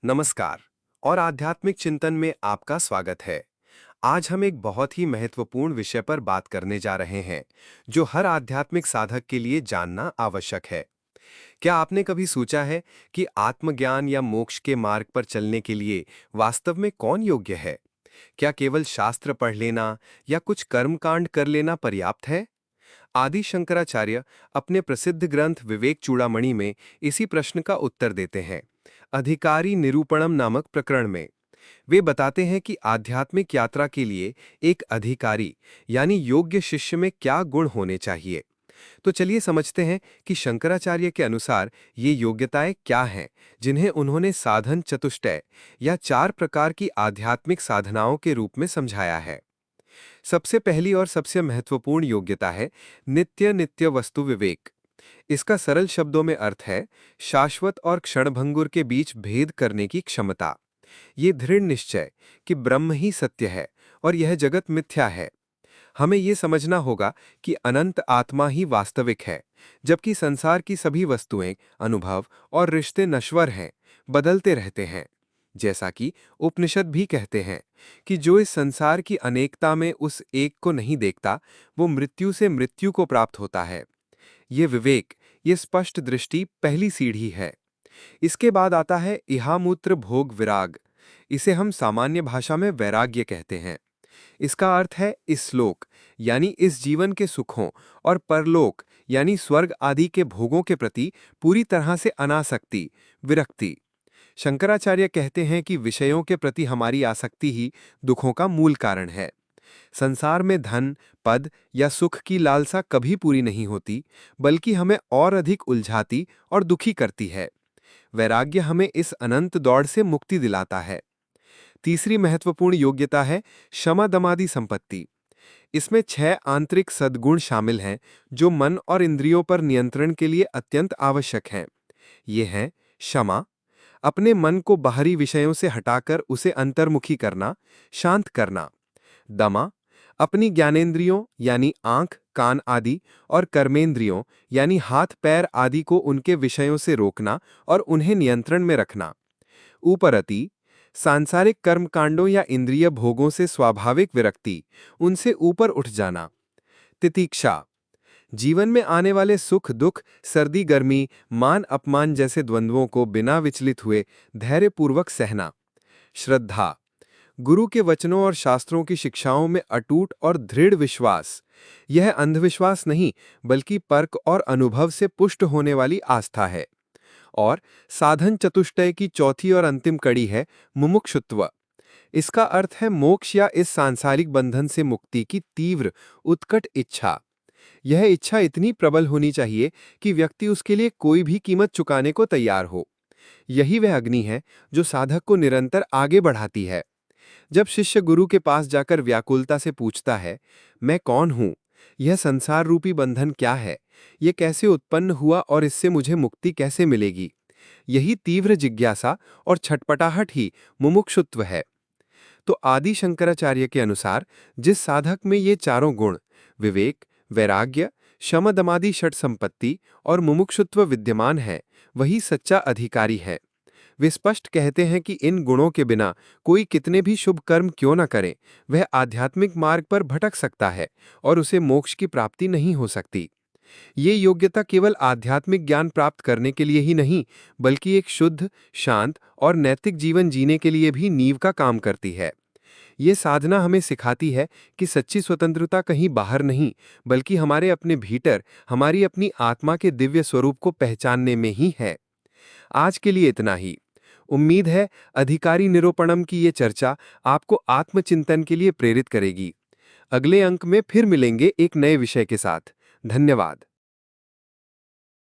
नमस्कार और आध्यात्मिक चिंतन में आपका स्वागत है। आज हम एक बहुत ही महत्वपूर्ण विषय पर बात करने जा रहे हैं, जो हर आध्यात्मिक साधक के लिए जानना आवश्यक है। क्या आपने कभी सोचा है कि आत्मज्ञान या मोक्ष के मार्ग पर चलने के लिए वास्तव में कौन योग्य है? क्या केवल शास्त्र पढ़ लेना या कुछ कर्मकांड कर लेना पर्याप्त है? आदि शंकराचार्य अपने प्रसिद्ध ग्रंथ विवेक चूड़ामणि में इसी प्रश्न का उत्तर देते हैं। अधिकारी निरूपणम नामक प्रकरण में वे बताते हैं कि आध्यात्मिक यात्रा के लिए एक अधिकारी यानी योग्य शिष्य में क्या गुण होने चाहिए। तो चलिए समझते हैं कि शंकराचार्य के अनुसार ये योग्यताएं क्या हैं, जिन्हें उन्होंने साधन चतुष्टय या 4 प्रकार की आध्यात्मिक साधनाओं के रूप में समझाया है। सबसे पहली और सबसे महत्वपूर्ण योग्यता है नित्य नित्य वस्तु विवेक। इसका सरल शब्दों में अर्थ है शाश्वत और क्षणभंगुर के बीच भेद करने की क्षमता। ये दृढ़ निश्चय कि ब्रह्म ही सत्य है और यह जगत मिथ्या है। हमें ये समझना होगा कि अनंत आत्मा ही वास्तविक है, जबकि संसार की सभी वस्तुएं, अनुभव और रिश्ते नश्वर हैं, बदलते रहते हैं। जैसा कि उपनिषद भी कहते हैं कि जो इस संसार की अनेकता में उस एक को नहीं देखता, वो मृत्यु से मृत्यु को प्राप्त होता है। ये विवेक, ये स्पष्ट दृष्टि पहली सीढ़ी है। इसके बाद आता है इहामूत्र भोग विराग। इसे हम सामान्य भाषा में वैराग्य कहते हैं। इसका अर्थ है इस श्लोक यानी इस जीवन के सुखों और परलोक यानी स्वर्ग आदि के भोगों के प्रति पूरी तरह से अनासक्ति, विरक्ति। शंकराचार्य कहते हैं कि विषयों के प्रति हमारी आसक्ति ही दुखों का मूल कारण है। संसार में धन, पद या सुख की लालसा कभी पूरी नहीं होती, बल्कि हमें और अधिक उलझाती और दुखी करती है। वैराग्य हमें इस अनंत दौड़ से मुक्ति दिलाता है। तीसरी महत्वपूर्ण योग्यता है शमा दमादि संपत्ति। इसमें 6 आंतरिक सद्गुण शामिल हैं, जो मन और इंद्रियों पर नियंत्रण के लिए अत्यंत आवश्यक हैं। ये हैं क्षमा, अपने मन को बाहरी विषयों से हटाकर उसे अंतर्मुखी करना, शांत करना। दमा, अपनी ज्ञानेंद्रियों यानी आंख, कान आदि और कर्मेंद्रियों यानी हाथ पैर आदि को उनके विषयों से रोकना और उन्हें नियंत्रण में रखना। ऊपरति, सांसारिक कर्मकांडों या इंद्रिय भोगों से स्वाभाविक विरक्ति, उनसे ऊपर उठ जाना। तितीक्षा, जीवन में आने वाले सुख दुख, सर्दी गर्मी, मान अपमान जैसे द्वंद्वों को बिना विचलित हुए धैर्यपूर्वक सहना। श्रद्धा, गुरु के वचनों और शास्त्रों की शिक्षाओं में अटूट और दृढ़ विश्वास। यह अंधविश्वास नहीं, बल्कि पर्क और अनुभव से पुष्ट होने वाली आस्था है। और साधन चतुष्टय की चौथी और अंतिम कड़ी है मुमुक्षुत्व। इसका अर्थ है मोक्ष या इस सांसारिक बंधन से मुक्ति की तीव्र, उत्कट इच्छा। यह इच्छा इतनी प्रबल होनी चाहिए कि व्यक्ति उसके लिए कोई भी कीमत चुकाने को तैयार हो। यही वह अग्नि है जो साधक को निरंतर आगे बढ़ाती है। जब शिष्य गुरु के पास जाकर व्याकुलता से पूछता है, मैं कौन हूं? यह संसार रूपी बंधन क्या है? ये कैसे उत्पन्न हुआ और इससे मुझे मुक्ति कैसे मिलेगी? यही तीव्र जिज्ञासा और छटपटाहट ही मुमुक्षुत्व है। तो आदि शंकराचार्य के अनुसार जिस साधक में ये चारों गुण विवेक, वैराग्य, शमदमादि षट संपत्ति और मुमुक्षुत्व विद्यमान है, वही सच्चा अधिकारी है। वे स्पष्ट कहते हैं कि इन गुणों के बिना कोई कितने भी शुभ कर्म क्यों न करे, वह आध्यात्मिक मार्ग पर भटक सकता है और उसे मोक्ष की प्राप्ति नहीं हो सकती। ये योग्यता केवल आध्यात्मिक ज्ञान प्राप्त करने के लिए ही नहीं, बल्कि एक शुद्ध, शांत और नैतिक जीवन जीने के लिए भी नींव का काम करती है। ये साधना हमें सिखाती है कि सच्ची स्वतंत्रता कहीं बाहर नहीं, बल्कि हमारे अपने भीतर, हमारी अपनी आत्मा के दिव्य स्वरूप को पहचानने में ही है। आज के लिए इतना ही। उम्मीद है अधिकारी निरूपणम की ये चर्चा आपको आत्मचिंतन के लिए प्रेरित करेगी। अगले अंक में फिर मिलेंगे एक नए विषय के साथ। धन्यवाद।